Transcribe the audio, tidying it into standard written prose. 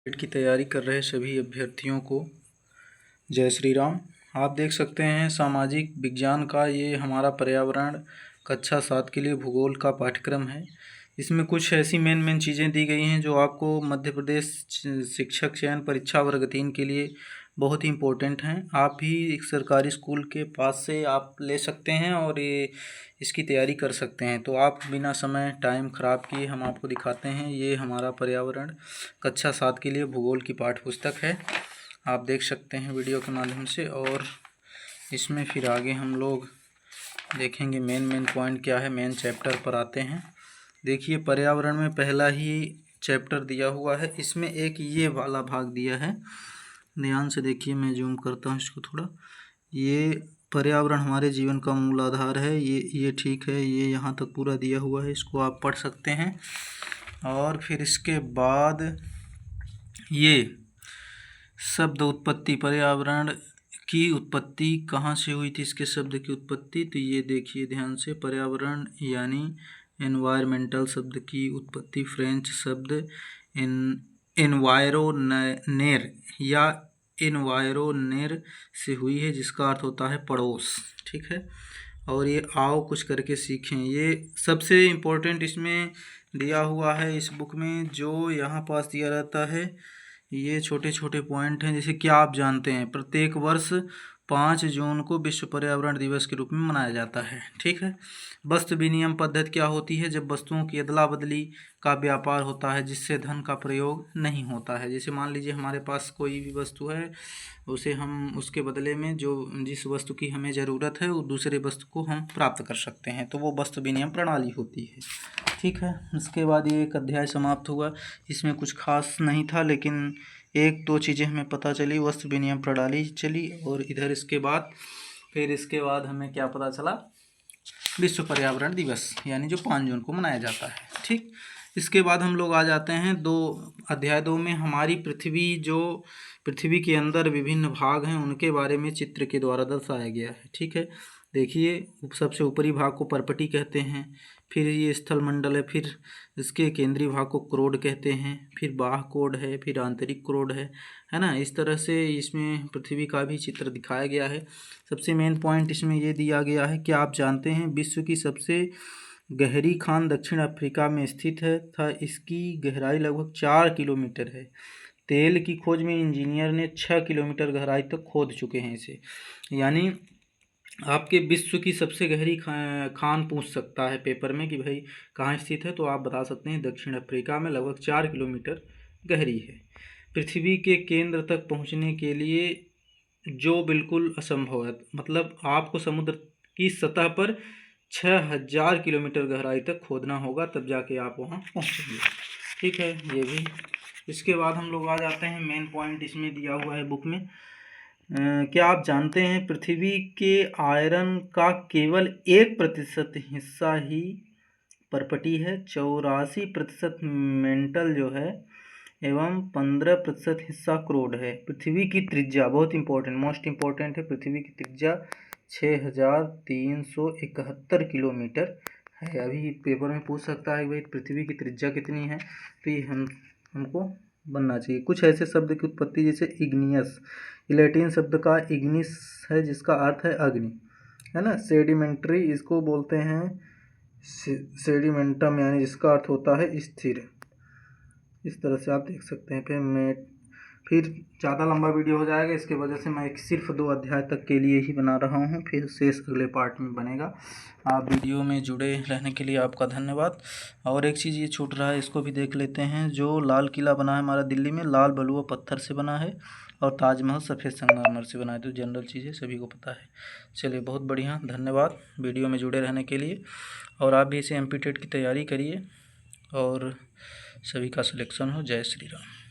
TET की तैयारी कर रहे सभी अभ्यर्थियों को जय श्री राम। आप देख सकते हैं सामाजिक विज्ञान का ये हमारा पर्यावरण कक्षा 7 के लिए भूगोल का पाठ्यक्रम है। इसमें कुछ ऐसी मेन चीज़ें दी गई हैं जो आपको मध्य प्रदेश शिक्षक चयन परीक्षा वर्ग 3 के लिए बहुत ही इम्पोर्टेंट हैं। आप भी एक सरकारी स्कूल के पास से आप ले सकते हैं और ये इसकी तैयारी कर सकते हैं। तो आप बिना समय टाइम ख़राब किए हम आपको दिखाते हैं। ये हमारा पर्यावरण कक्षा 7 के लिए भूगोल की पाठ्य पुस्तक है, आप देख सकते हैं वीडियो के माध्यम से। और इसमें फिर आगे हम लोग देखेंगे मेन पॉइंट क्या है। मेन चैप्टर पर आते हैं। देखिए पर्यावरण में पहला ही चैप्टर दिया हुआ है, इसमें एक ये वाला भाग दिया है, ध्यान से देखिए। मैं जूम करता हूँ इसको थोड़ा। ये पर्यावरण हमारे जीवन का मूल आधार है, ये ठीक है, ये यहाँ तक पूरा दिया हुआ है, इसको आप पढ़ सकते हैं। और फिर इसके बाद ये शब्द उत्पत्ति, पर्यावरण की उत्पत्ति कहाँ से हुई थी, इसके शब्द की उत्पत्ति। तो ये देखिए ध्यान से, पर्यावरण यानी एनवायरमेंटल शब्द की उत्पत्ति फ्रेंच शब्द एनवायरोनेर या एनवायरोनेर से हुई है, जिसका अर्थ होता है पड़ोस, ठीक है। और ये आओ कुछ करके सीखें, ये सबसे इम्पोर्टेंट इसमें दिया हुआ है इस बुक में। जो यहाँ पास दिया रहता है ये छोटे छोटे पॉइंट हैं। जैसे क्या आप जानते हैं प्रत्येक वर्ष 5 जून को विश्व पर्यावरण दिवस के रूप में मनाया जाता है, ठीक है। वस्तु विनिमय पद्धति क्या होती है, जब वस्तुओं की अदला बदली का व्यापार होता है जिससे धन का प्रयोग नहीं होता है। जैसे मान लीजिए हमारे पास कोई भी वस्तु है, उसे हम उसके बदले में जो जिस वस्तु की हमें ज़रूरत है वो दूसरे वस्तु को हम प्राप्त कर सकते हैं, तो वो वस्तु विनिमय प्रणाली होती है, ठीक है। उसके बाद ये एक अध्याय समाप्त हुआ। इसमें कुछ खास नहीं था, लेकिन एक दो चीज़ें हमें पता चली, वस्तु विनिमय प्रणाली चली। और इधर इसके बाद हमें क्या पता चला, विश्व पर्यावरण दिवस यानी जो 5 जून को मनाया जाता है, ठीक। इसके बाद हम लोग आ जाते हैं अध्याय 2 में। हमारी पृथ्वी के अंदर विभिन्न भाग हैं, उनके बारे में चित्र के द्वारा दर्शाया गया है, ठीक है। देखिए सबसे ऊपरी भाग को परपटी कहते हैं, फिर ये स्थल मंडल है, फिर इसके केंद्रीय भाग को क्रोड कहते हैं, फिर बाह्य कोड है, फिर आंतरिक क्रोड है ना। इस तरह से इसमें पृथ्वी का भी चित्र दिखाया गया है। सबसे मेन पॉइंट इसमें ये दिया गया है कि आप जानते हैं विश्व की सबसे गहरी खान दक्षिण अफ्रीका में स्थित है तथा इसकी गहराई लगभग 4 किलोमीटर है। तेल की खोज में इंजीनियर ने 6 किलोमीटर गहराई तक खोद चुके हैं इसे। यानी आपके विश्व की सबसे गहरी खान पूछ सकता है पेपर में कि भाई कहाँ स्थित है, तो आप बता सकते हैं दक्षिण अफ्रीका में, लगभग 4 किलोमीटर गहरी है। पृथ्वी के केंद्र तक पहुँचने के लिए जो बिल्कुल असंभव है, मतलब आपको समुद्र की सतह पर 6000 किलोमीटर गहराई तक खोदना होगा, तब जाके आप वहाँ पहुँचेंगे, ठीक है। ये भी इसके बाद हम लोग आ जाते हैं मेन पॉइंट इसमें दिया हुआ है बुक में। क्या आप जानते हैं पृथ्वी के आयरन का केवल 1% हिस्सा ही परपटी है, 84% मेंटल जो है एवं 15% हिस्सा क्रोड है। पृथ्वी की त्रिज्या बहुत इंपॉर्टेंट, मोस्ट इम्पोर्टेंट है, पृथ्वी की त्रिज्या 6371 किलोमीटर है। अभी पेपर में पूछ सकता है भाई पृथ्वी की त्रिज्या कितनी है, तो ये हमको बनना चाहिए। कुछ ऐसे शब्द की उत्पत्ति जैसे इग्नियस, लैटिन शब्द का इग्निस है जिसका अर्थ है अग्नि, है ना। सेडिमेंट्री इसको बोलते हैं सेडिमेंटम, यानी जिसका अर्थ होता है स्थिर। इस तरह से आप देख सकते हैं। फिर ज़्यादा लंबा वीडियो हो जाएगा, इसके वजह से मैं सिर्फ 2 अध्याय तक के लिए ही बना रहा हूँ, फिर शेष अगले पार्ट में बनेगा। आप वीडियो में जुड़े रहने के लिए आपका धन्यवाद। और एक चीज़ ये छूट रहा है, इसको भी देख लेते हैं। जो लाल किला बना है हमारा दिल्ली में, लाल बलुआ पत्थर से बना है, और ताजमहल सफ़ेद संगमरमर से बना है। तो जनरल चीज़ें सभी को पता है। चलिए बहुत बढ़िया, धन्यवाद वीडियो में जुड़े रहने के लिए। और आप भी इसे MP टेट की तैयारी करिए और सभी का सिलेक्शन हो। जय श्री राम।